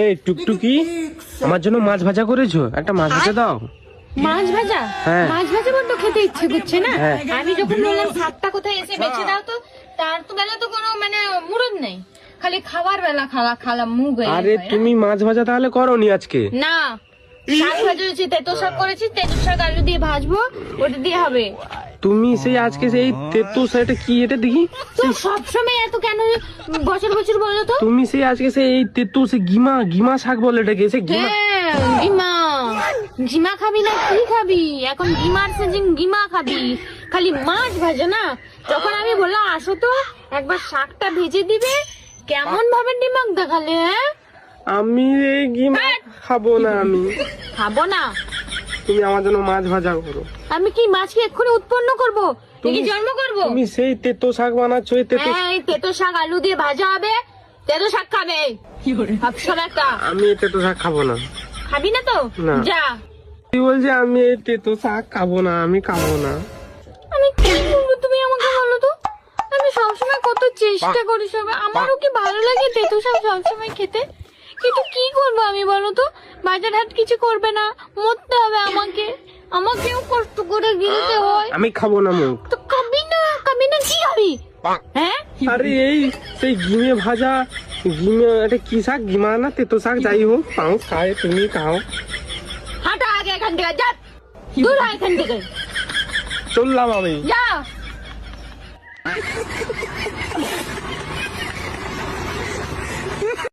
এই টুকটুকি, আমার জন্য মাছ ভাজা করেছো, একটা মাছ ভাজা দাও। মাছ ভাজা? হ্যাঁ। মাছ ভাজা বড্ড খেতে ইচ্ছে করছে না। হ্যাঁ। আমি যখন বললাম শাকটা কোথায় এসে বেঁচে দাও, তো তার তো বেলা তো কোনো মানে মুরদ নেই, খালি খাবার বেলা খালা মুখ হয়ে আরে যায়, তুমি মাছ ভাজা তাহলে করোনি আজকে? না শাক ভাজেছি, তেতো শাক করেছি, তেতো শাক আলু দিয়ে ভাজবো, ওটা দিয়ে হবে। তুমি সেই আজকে সেই তেতো সেটা কি এটা দেখি, তো সবসময় এত কেন বছর বছর বলো তো? তুমি সেই আজকে সেই এই তেতো সে গিমা শাক বলে এটাকে, সে গিমা। হ্যাঁ, গিমা। গিমা খাবি না কি খাবি? এখন গিমার সিজন, গিমা খাবি? খালি মাছ ভাজা না। যখন আমি বললাম আসো তো একবার শাকটা ভেজে দিবে, কেমন ভাবে দিমাগ দেখালে। হ্যাঁ, আমি এই গিমা খাবো না, আমি খাবো না। তুমি আমার জন্য মাছ ভাজা করো। আমি কি মাছকে এক্ষুনি উৎপন্ন করব, নাকি জন্ম করব? তুমি সেই তেতো শাক বানাচ্ছো, এই তেতো। হ্যাঁ, এই তেতো শাক আলু দিয়ে ভাজা হবে, তেতো শাক খাবে সব একটা। আমি এই তেতো শাক খাবো না। খাবি না তো? না। যা। তুই বলছে আমি এই তেতো শাক খাবো না, আমি খাবো না। আমি কি করবো তুমি আমাকে বলো তো? আমি সবসময় কত চেষ্টা করি, সব আমারও কি ভালো লাগে তেতো শাক সবসময় খেতে, কিন্তু কি করবো আমি বলো তো? বাজার হাট কিছু করবে না, মরতে হবে আমাকে, আমাকেও কষ্ট করে গিলতে হয়। আমি খাবো না মুখ। তো খাবি না কি খাবি? হ্যাঁ, আরে এই সেই গিমে ভাজা, গিমে এটা কি শাক, গিমা না তেতো শাক যাই হোক, পাও খায়, তুমি খাও। হাঁটা আগে এখান থেকে, যা দূর হয় এখান থেকে, চললাম আমি। যা।